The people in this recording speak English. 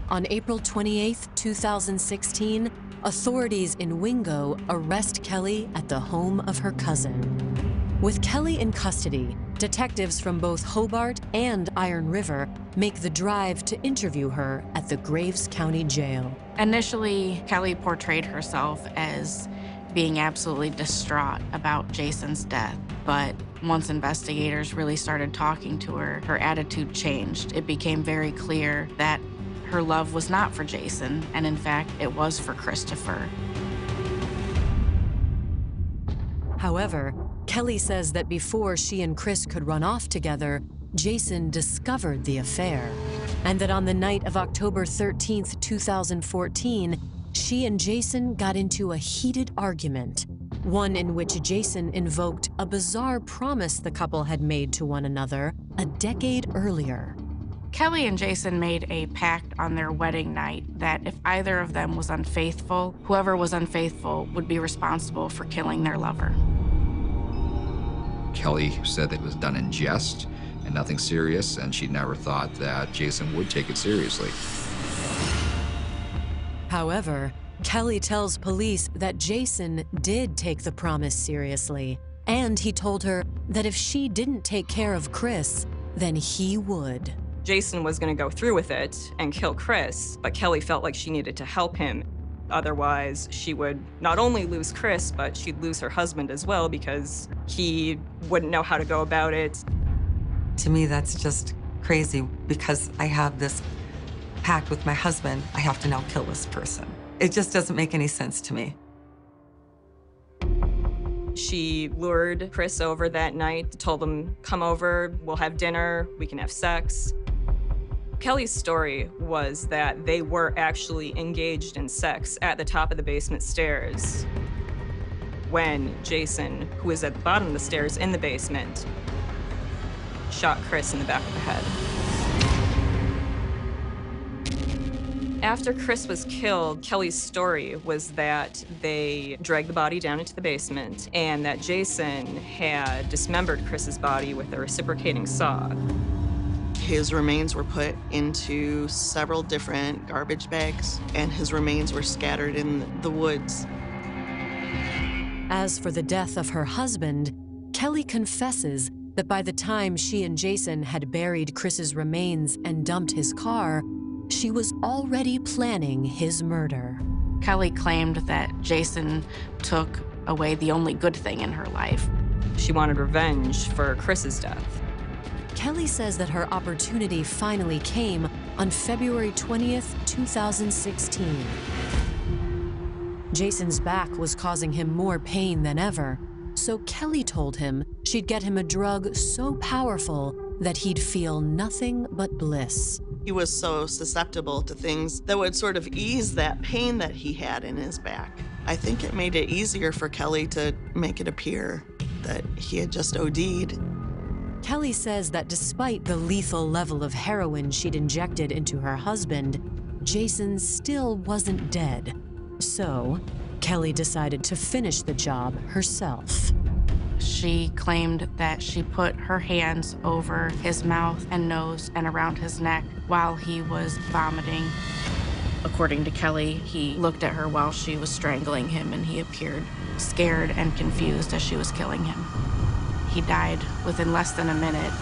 On April 28, 2016, authorities in Wingo arrest Kelly at the home of her cousin. With Kelly in custody, detectives from both Hobart and Iron River make the drive to interview her at the Graves County Jail. Initially, Kelly portrayed herself as being absolutely distraught about Jason's death, but once investigators really started talking to her, her attitude changed. It became very clear that her love was not for Jason, and in fact, it was for Christopher. However, Kelly says that before she and Chris could run off together, Jason discovered the affair, and that on the night of October 13th, 2014, she and Jason got into a heated argument, one in which Jason invoked a bizarre promise the couple had made to one another a decade earlier. Kelly and Jason made a pact on their wedding night that if either of them was unfaithful, whoever was unfaithful would be responsible for killing their lover. Kelly said that it was done in jest and nothing serious, and she never thought that Jason would take it seriously. However, Kelly tells police that Jason did take the promise seriously, and he told her that if she didn't take care of Chris, then he would. Jason was going to go through with it and kill Chris, but Kelly felt like she needed to help him. Otherwise, she would not only lose Chris, but she'd lose her husband as well because he wouldn't know how to go about it. To me, that's just crazy because I have this pact with my husband. I have to now kill this person. It just doesn't make any sense to me. She lured Chris over that night, told him, come over, we'll have dinner, we can have sex. Kelly's story was that they were actually engaged in sex at the top of the basement stairs when Jason, who was at the bottom of the stairs in the basement, shot Chris in the back of the head. After Chris was killed, Kelly's story was that they dragged the body down into the basement and that Jason had dismembered Chris's body with a reciprocating saw. His remains were put into several different garbage bags, and his remains were scattered in the woods. As for the death of her husband, Kelly confesses that by the time she and Jason had buried Chris's remains and dumped his car, she was already planning his murder. Kelly claimed that Jason took away the only good thing in her life. She wanted revenge for Chris's death. Kelly says that her opportunity finally came on February 20th, 2016. Jason's back was causing him more pain than ever, so Kelly told him she'd get him a drug so powerful that he'd feel nothing but bliss. He was so susceptible to things that would sort of ease that pain that he had in his back. I think it made it easier for Kelly to make it appear that he had just OD'd. Kelly says that despite the lethal level of heroin she'd injected into her husband, Jason still wasn't dead. So, Kelly decided to finish the job herself. She claimed that she put her hands over his mouth and nose and around his neck while he was vomiting. According to Kelly, he looked at her while she was strangling him and he appeared scared and confused as she was killing him. He died within less than a minute